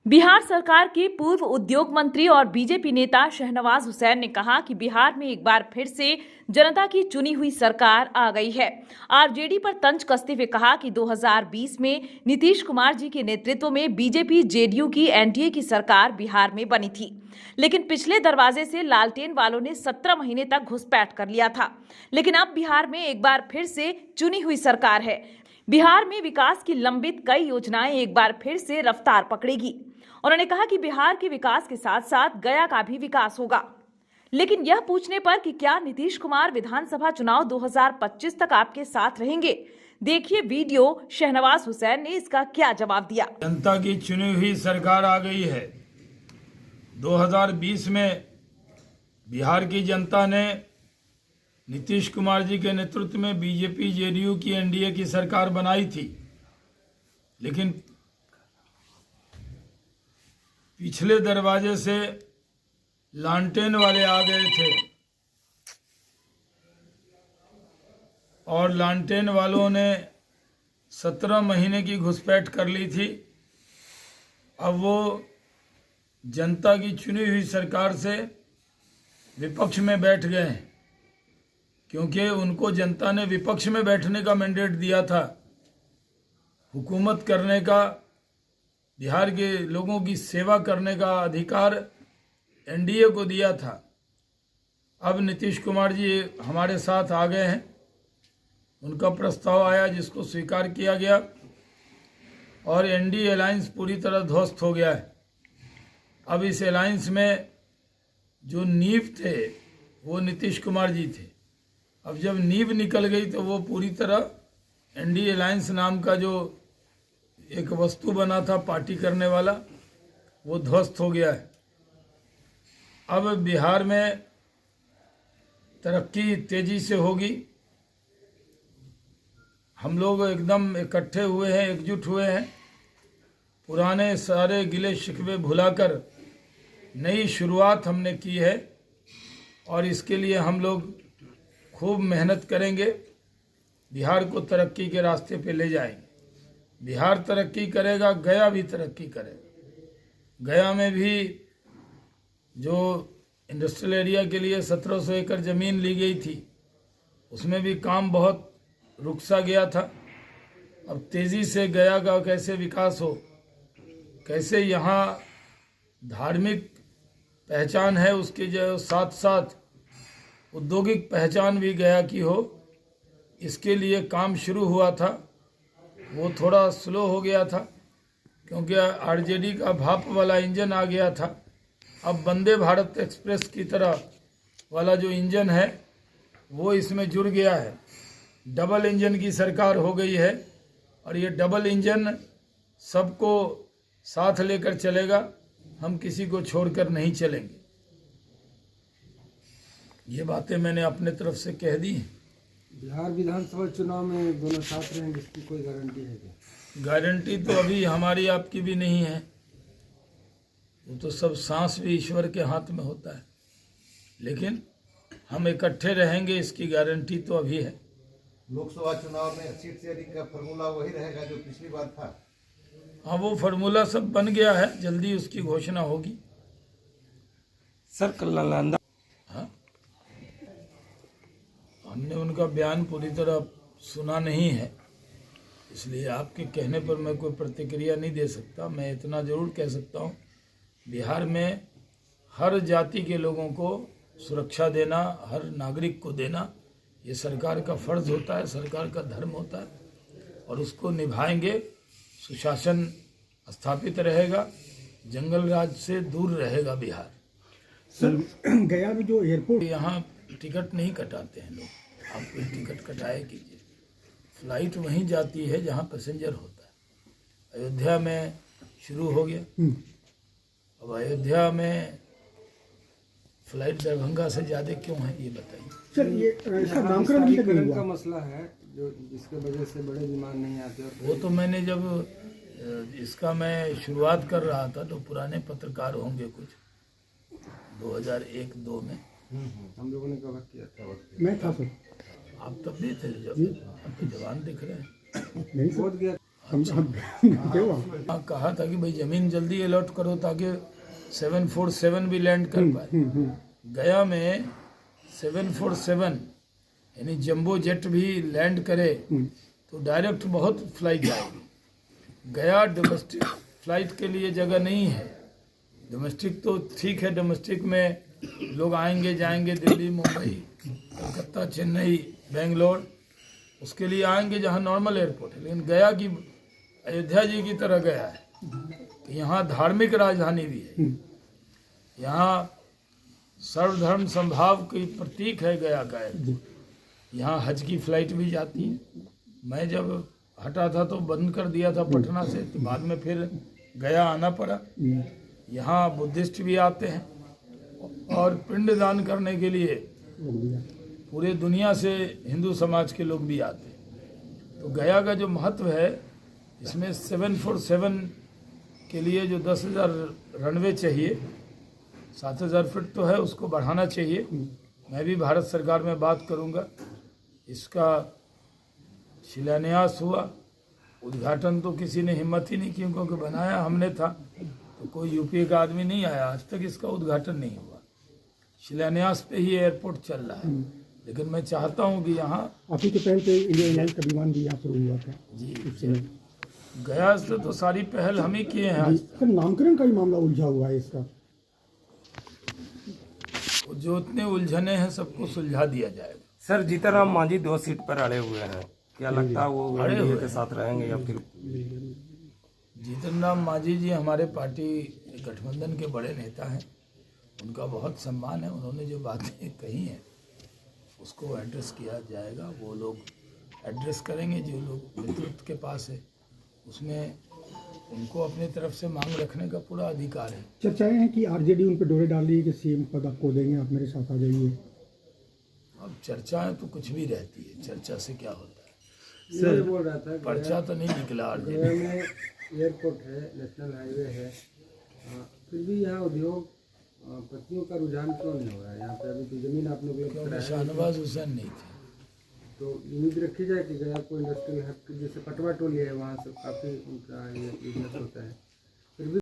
बिहार सरकार के पूर्व उद्योग मंत्री और बीजेपी नेता शहनवाज हुसैन ने कहा कि बिहार में एक बार फिर से जनता की चुनी हुई सरकार आ गई है। आरजेडी पर तंज कसते हुए कहा कि 2020 में नीतीश कुमार जी के नेतृत्व में बीजेपी जेडीयू की एनडीए की सरकार बिहार में बनी थी, लेकिन पिछले दरवाजे से लालटेन वालों ने 17 महीने तक घुसपैठ कर लिया था। लेकिन अब बिहार में एक बार फिर से चुनी हुई सरकार है। बिहार में विकास की लंबित कई योजनाएं एक बार फिर से रफ्तार पकड़ेगी। उन्होंने कहा कि बिहार के विकास के साथ साथ गया का भी विकास होगा। लेकिन यह पूछने पर कि क्या नीतीश कुमार विधानसभा चुनाव 2025 तक आपके साथ रहेंगे, देखिए वीडियो। शहनवाज हुसैन ने इसका क्या जवाब दिया। जनता की चुनी हुई सरकार आ गई है। 2020 में बिहार की जनता ने नीतीश कुमार जी के नेतृत्व में बीजेपी जेडीयू की एनडीए की सरकार बनाई थी, लेकिन पिछले दरवाजे से लालटेन वाले आ गए थे और लालटेन वालों ने 17 महीने की घुसपैठ कर ली थी। अब वो जनता की चुनी हुई सरकार से विपक्ष में बैठ गए हैं, क्योंकि उनको जनता ने विपक्ष में बैठने का मैंडेट दिया था। हुकूमत करने का, बिहार के लोगों की सेवा करने का अधिकार एनडीए को दिया था। अब नीतीश कुमार जी हमारे साथ आ गए हैं, उनका प्रस्ताव आया जिसको स्वीकार किया गया और एनडीए अलायंस पूरी तरह ध्वस्त हो गया है। अब इस अलायंस में जो नींव थे वो नीतीश कुमार जी थे। अब जब नींव निकल गई तो वो पूरी तरह एनडीए अलायंस नाम का जो एक वस्तु बना था पार्टी करने वाला, वो ध्वस्त हो गया है। अब बिहार में तरक्की तेजी से होगी। हम लोग एकदम इकट्ठे हुए हैं, एकजुट हुए हैं। पुराने सारे गिले शिकवे भुलाकर नई शुरुआत हमने की है और इसके लिए हम लोग खूब मेहनत करेंगे। बिहार को तरक्की के रास्ते पे ले जाएंगे। बिहार तरक्की करेगा, गया भी तरक्की करेगा। गया में भी जो इंडस्ट्रियल एरिया के लिए 1700 एकड़ ज़मीन ली गई थी, उसमें भी काम बहुत रुक सा गया था। अब तेज़ी से गया का कैसे विकास हो, कैसे यहाँ धार्मिक पहचान है उसके जो साथ साथ औद्योगिक पहचान भी गया की हो, इसके लिए काम शुरू हुआ था। वो थोड़ा स्लो हो गया था क्योंकि आरजेडी का भाप वाला इंजन आ गया था। अब वंदे भारत एक्सप्रेस की तरह वाला जो इंजन है वो इसमें जुड़ गया है। डबल इंजन की सरकार हो गई है और ये डबल इंजन सबको साथ लेकर चलेगा। हम किसी को छोड़कर नहीं चलेंगे। ये बातें मैंने अपने तरफ से कह दी। बिहार विधानसभा चुनाव में दोनों साथ रहेंगे, इसकी कोई गारंटी है क्या? गारंटी तो अभी हमारी आपकी भी नहीं है। वो तो सब सांस भी ईश्वर के हाथ में होता है, लेकिन हम इकट्ठे रहेंगे, इसकी गारंटी तो अभी है। लोकसभा चुनाव में सीट शेयरिंग का फॉर्मूला वही रहेगा जो पिछली बार था? हाँ, वो फार्मूला सब बन गया है, जल्दी उसकी घोषणा होगी। सर नालंदा, हाँ, हमने उनका बयान पूरी तरह सुना नहीं है, इसलिए आपके कहने पर मैं कोई प्रतिक्रिया नहीं दे सकता। मैं इतना ज़रूर कह सकता हूँ, बिहार में हर जाति के लोगों को सुरक्षा देना, हर नागरिक को देना, ये सरकार का फर्ज होता है, सरकार का धर्म होता है और उसको निभाएंगे। सुशासन स्थापित रहेगा, जंगल राज से दूर रहेगा बिहार। सर गया में जो एयरपोर्ट, यहाँ टिकट नहीं कटाते हैं लोग। आप कोई टिकट कटाए कीजिए। फ्लाइट वहीं जाती है जहाँ पैसेंजर होता है। अयोध्या में शुरू हो गया। अब अयोध्या में फ्लाइट दरभंगा से ज़्यादा क्यों है, ये बताइए। सर ये इसका नामकरण भी तक नहीं हुआ का मसला है जो जिसके वजह से बड़े विमान नहीं आते। वो तो मैंने जब इसका मैं शुरुआत कर रहा था तो पुराने पत्रकार होंगे कुछ 2001-2 में हम लोगों ने कवर किया था। मैं था सर। आप तब भी थे, जब आप तो जवान दिख रहे हैं। नहीं बोध गया। हम गए वहाँ। हाँ, कहा था कि भाई ज़मीन जल्दी अलॉट करो ताकि 747 भी लैंड कर पाए। गया में 747 यानी जंबो जेट भी लैंड करे तो डायरेक्ट बहुत फ्लाइट जाएगी। गया डोमेस्टिक फ्लाइट के लिए जगह नहीं है। डोमेस्टिक तो ठीक है, डोमेस्टिक में लोग आएंगे जाएंगे, दिल्ली, मुंबई, कलकत्ता, चेन्नई, बेंगलोर, उसके लिए आएंगे जहाँ नॉर्मल एयरपोर्ट है। लेकिन गया की अयोध्या जी की तरह गया है कि यहाँ धार्मिक राजधानी भी है, यहाँ सर्वधर्म संभाव की प्रतीक है गया का। यहाँ हज की फ्लाइट भी जाती है। मैं जब हटा था तो बंद कर दिया था पटना से, तो बाद में फिर गया आना पड़ा। यहाँ बुद्धिस्ट भी आते हैं और पिंडदान करने के लिए पूरे दुनिया से हिंदू समाज के लोग भी आते हैं। तो गया का जो महत्व है, इसमें 747 के लिए जो 10,000 रनवे चाहिए, 7,000 फीट तो है, उसको बढ़ाना चाहिए। मैं भी भारत सरकार में बात करूंगा। इसका शिलान्यास हुआ, उद्घाटन तो किसी ने हिम्मत ही नहीं की, क्योंकि बनाया हमने था तो कोई यूपी का आदमी नहीं आया, आज तक इसका उद्घाटन नहीं हुआ। शिलान्यास पे ही एयरपोर्ट चल रहा है। लेकिन मैं चाहता हूं कि यहाँ आप ही के पहल पे इंडिया एयरलाइंस का विमान भी यहाँ शुरू हुआ था जी उस समय। गया से तो सारी पहल हम ही किए हैं। आज सर, नामकरण का ही मामला उलझा हुआ है इसका। जो इतने उलझने हैं सबको सुलझा दिया जाएगा। सर, जीतनराम मांझी 2 सीट पर अड़े हुए हैं, क्या लगता है वो अड़े एनडीए हुए के साथ रहेंगे या फिर? जीतनराम मांझी जी हमारे पार्टी गठबंधन के बड़े नेता हैं, उनका बहुत सम्मान है। उन्होंने जो बातें कही हैं उसको एड्रेस किया जाएगा। वो लोग एड्रेस करेंगे जो लोग नेतृत्व के पास है, उसमें उनको अपनी तरफ से मांग रखने का पूरा अधिकार है। चर्चाएं हैं कि आरजेडी उन पर डोरे डाल रही है कि सीएम पद आपको देंगे, आप मेरे साथ आ जाइए। अब चर्चाएं तो कुछ भी रहती है, चर्चा से क्या होता है। सर, बोल रहा था पर्चा तो नहीं निकला गया आरजेडी। में एयरपोर्ट है, नेशनल हाईवे है, फिर भी यहाँ उद्योग पतियों का रुझान क्यों नहीं हो रहा है? यहाँ पे अभी तो जमीन आप लोग क्योंकि शाहनवाज हुसैन नहीं थे। तो उम्मीद रखी जाए कि गया को इंडस्ट्रियल हब, जैसे पटवा टोली है, वहाँ से काफ़ी उनका ये बिजनेस होता है।